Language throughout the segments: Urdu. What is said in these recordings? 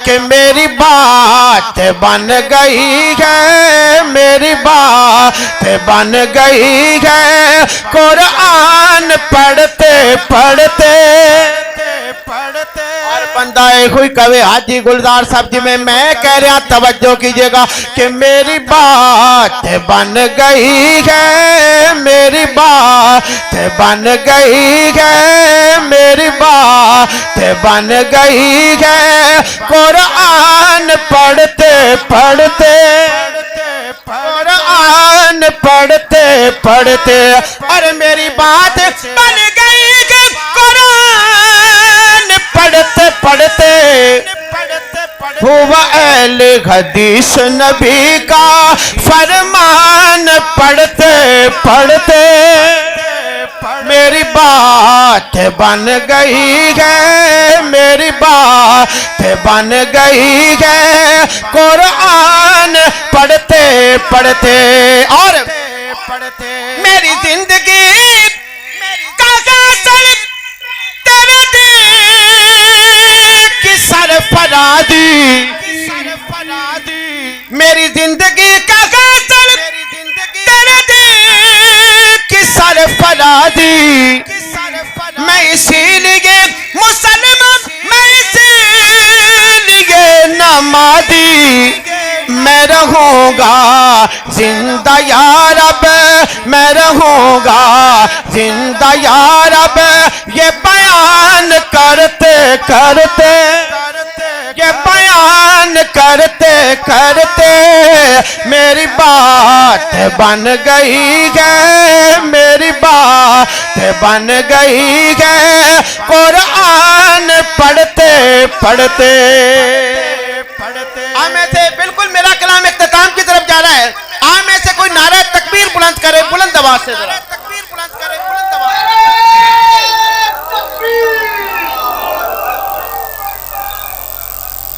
کہ میری بات بن گئی ہے، میری بات بن گئی ہے، قرآن پڑھتے پڑھتے اور بندہ ہوئی کہے حاجی گلزار صاحب جی میں کہہ رہا توجہ کیجئے گا کہ میری بات بن گئی ہے، میری بات بن گئی ہے، میری بات بن گئی ہے، قرآن پڑھتے پڑھتے قرآن پڑھتے پڑھتے اور میری بات بن گئی ہے، قرآن پڑھتے پڑھتے ہوا اہل حدیث نبی کا فرمان پڑھتے پڑھتے میری بات بن گئی ہے، میری بات بن گئی ہے، قرآن پڑھتے پڑھتے اور میری زندگی کا غسل تیرے دین کی سرفرازی، میری زندگی کا غسل تیرے دین کی سرفرازی، میں اسی لیے مسلمان، میں اسی لیے نمازی، میں رہوں گا زندہ یا رب، میں رہوں گا زندہ یا رب، یہ بیان کرتے کرتے یہ بیان کرتے کرتے میری بات بن گئی ہے، میری بات بن گئی ہے، قرآن پڑھتے پڑھتے میں سے بالکل میرا کلام اختتام کی طرف جا رہا ہے، میں سے کوئی نعرہ تکبیر بلند کرے بلند آواز سے ذرا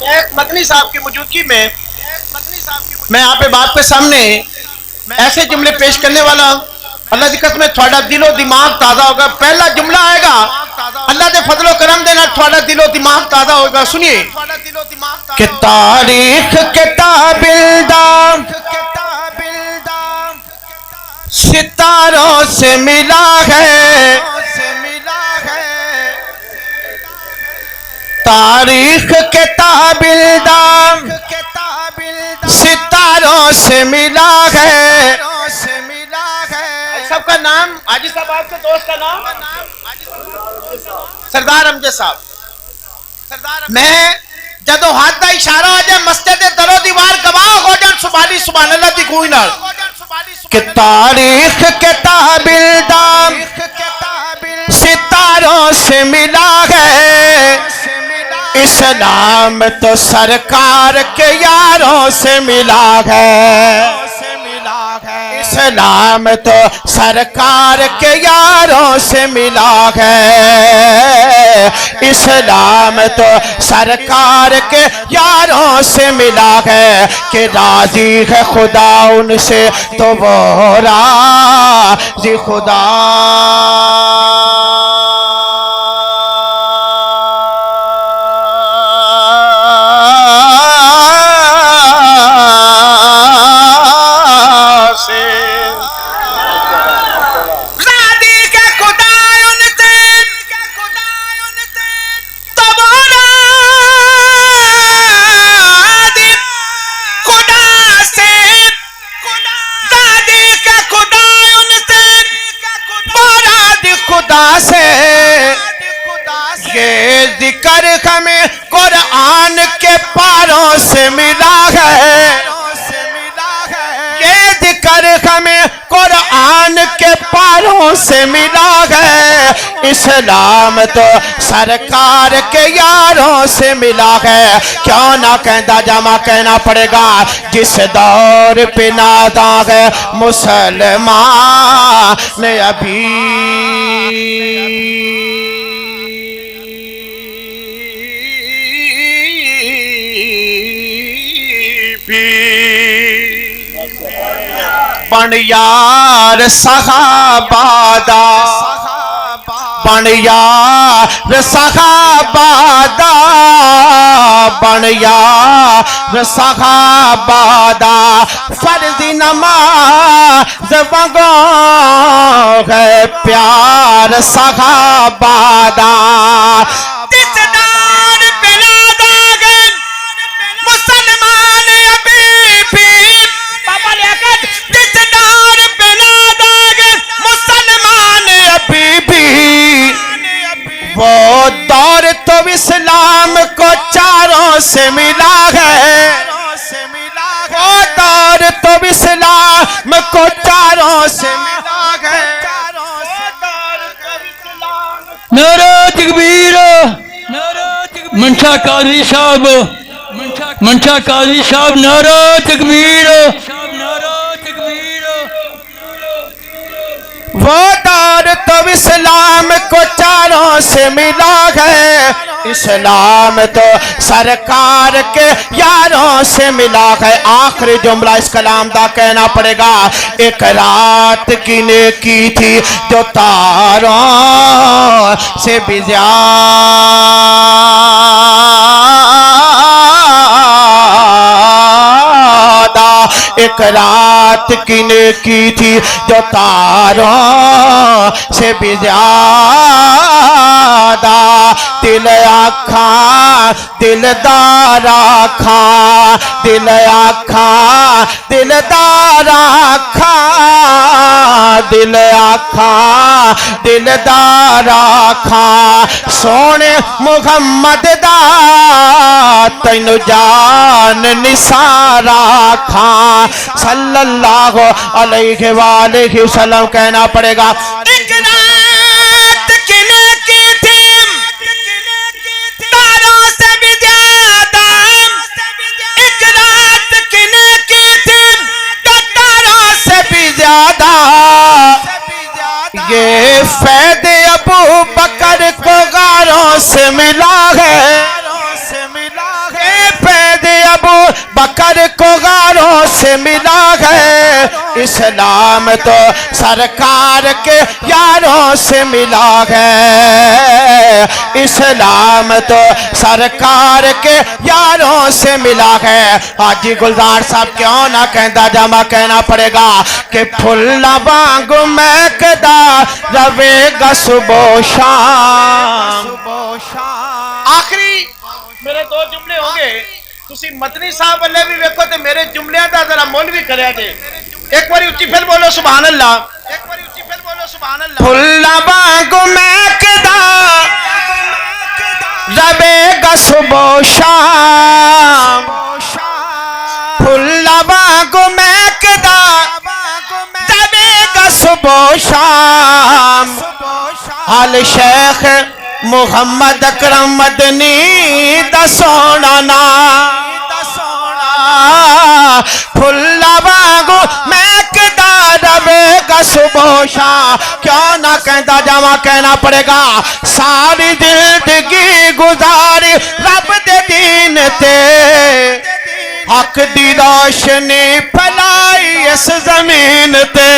شیخ مدنی صاحب کی موجودگی میں میں آپ باپ کے سامنے ایسے جملے پیش کرنے والا ہوں، اللہ کی قسم تھوڑا دل و دماغ تازہ ہوگا۔ پہلا جملہ آئے گا، اللہ دے فضل و کرم دینا تھوڑا دل و دماغ تازہ ہوگا۔ سنیے کہ تاریخ کتاب الدام ستاروں سے ملا ہے، تاریخ کتاب الدام ستاروں سے ملا ہے۔ سب کا نام حاجی صاحب، آپ کے دوست کا نام سردار امجد صاحب۔ میں جدو ہاتھ دا اشارہ ہو جائے مسجد در و دیوار گواہ ہو جان سبحانی سبحان اللہ دی کوئی نال کہ تاریخ کتاب الدام ستاروں سے ملا ہے، اسلام تو سرکار کے یاروں سے ملا ہے، اسلام تو سرکار کے یاروں سے ملا ہے، اسلام تو سرکار کے یاروں سے ملا ہے، کہ راضی ہے خدا ان سے تو وہ راضی خدا۔ یہ ذکر ہمیں قرآن کے پاروں سے ملا ہے، یہ ذکر ہمیں قرآن کے پاروں سے ملا ہے، اسلام تو سرکار کے یاروں سے ملا ہے۔ کیوں نہ کہندہ جمع کہنا پڑے گا، جس دور پہ ناداں ہے مسلمان ابھی بن یار صحابہ دا بن یار صحابہ دا بن یار صحابہ دا فرض نماز وانگو ہے پیار صحابہ دا تسدار بلا داغن مسلمان ابھی بھی بابا لیاقت تسدار بلا داغن مسلمان ابھی بھی وہ دور تو اسلام کو چاروں سے ملا ہے وہ دور تو اسلام کو چاروں سے ملا ہے نعرہ تکبیر منشا قاضی صاحب منشا قاضی صاحب نعرہ تکبیر وہ دور تو اسلام کو چاروں سے ملا ہے اسلام تو سرکار کے یاروں سے ملا ہے آخری جملہ اس کلام دا کہنا پڑے گا ایک رات کی نیکی تھی جو تاروں سے بھی زیادہ ایک رات کی نیکی تھی جو تاروں سے بھی زیادہ دل آکھاں دلدار آکھاں دل آکھاں دلدار آکھاں دل آکھاں دلدار آکھاں سونے محمد دا تینو جان نثار آکھاں صلی اللہ علیہ وآلہ وسلم کہنا پڑے گا ایک رات کی نیکی تھی تاروں سے بھی زیادہ ایک رات کی نیکی تھی تاروں سے بھی زیادہ یہ فید ابو بکر کو غاروں سے ملا ہے فید ابو بکر کو غاروں سے ملا ہے اسلام تو سرکار کے یاروں سے ملا ہے اسلام تو سرکار کے یاروں سے ملا ہے حاجی گلزار صاحب کیوں نہ کہندا جمع کہنا پڑے گا کہ پھلا وانگ مہکدا رہے گا صبح و شام آخری میرے دو جملے ہوں گے تسی مدنی صاحب والے بھی ویکھو تے میرے جملیاں دا ذرا مول بھی کریا جے ایک باری اچھی پھر بولو سبحان اللہ ایک باری اچھی پھر بولو سبحان اللہ پھلا وانگ مہکدا رہے گا صبح و شام پھلا وانگ مہکدا رہے گا صبح و شام حال شیخ محمد اکرم مدنی دا سونا نام پھلا وانگو مہکدا رہے گا صبح و شام کیوں نہ کہندا جاواں کہنا پڑے گا ساری زندگی گزاری رب دے دین تے حق دی روشنی پھیلائی اس زمین تے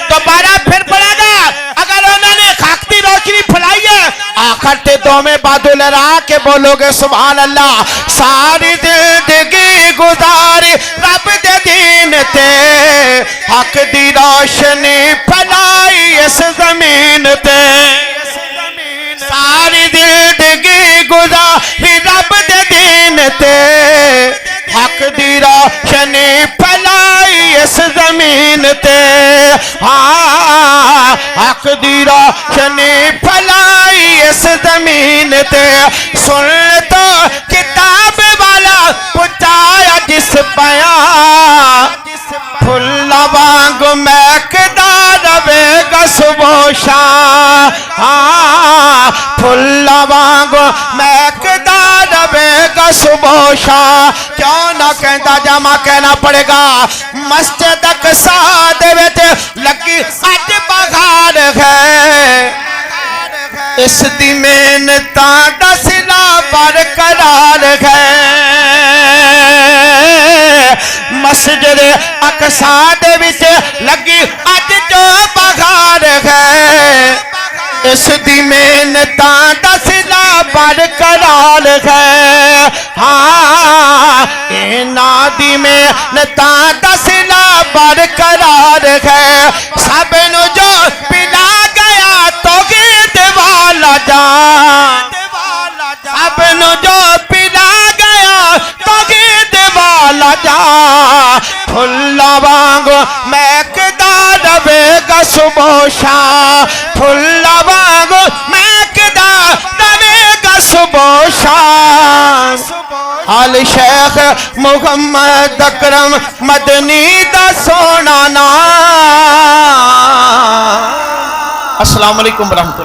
دوبارہ پھر پڑے گا اگر انہوں نے حق دی روشنی پھیلائی ہے آخر تے دو میں بادل را کے بولو گے سبحان اللہ ساری زندگی گزاری رب دے دین تے حق دی روشنی پھیلائی اس زمین تے ساری زندگی گزاری رب دے دین تے حق دی روشنی پھیلائی اس زمین تے ہاں حق دی روشنی پھیلائی اس زمین تے سن تو کتاب والا پہنچایا جس بیان پھلا وانگ مہکدا رہے گا صبح و شام ہاں پھلا وانگ مہکدا رہے گا صبح و شام کیوں نہ کہندا جمع کہنا پڑے گا مسجد اقصی دے وچ لگی اج بہار ہے اس دی محنتاں دا صلہ برقرار ہے مسجد اقصی دے وچ لگی اج جو بہار ہے اس دی محنتاں دا صلہ برقرار ہے ہاں انہاں دی محنتاں دا صلہ برقرار ہے سب نو جو پلا گیا توحید والا جان سب نو جو پلا گیا توحید والا جان پھلا وانگو مہکدا رہے گا صبح و شام پھلا وانگو مہکدا رہے گا صبح و شام حال شیخ محمد اکرم مدنی دا سونا نام۔ السلام علیکم ورحمۃ اللہ۔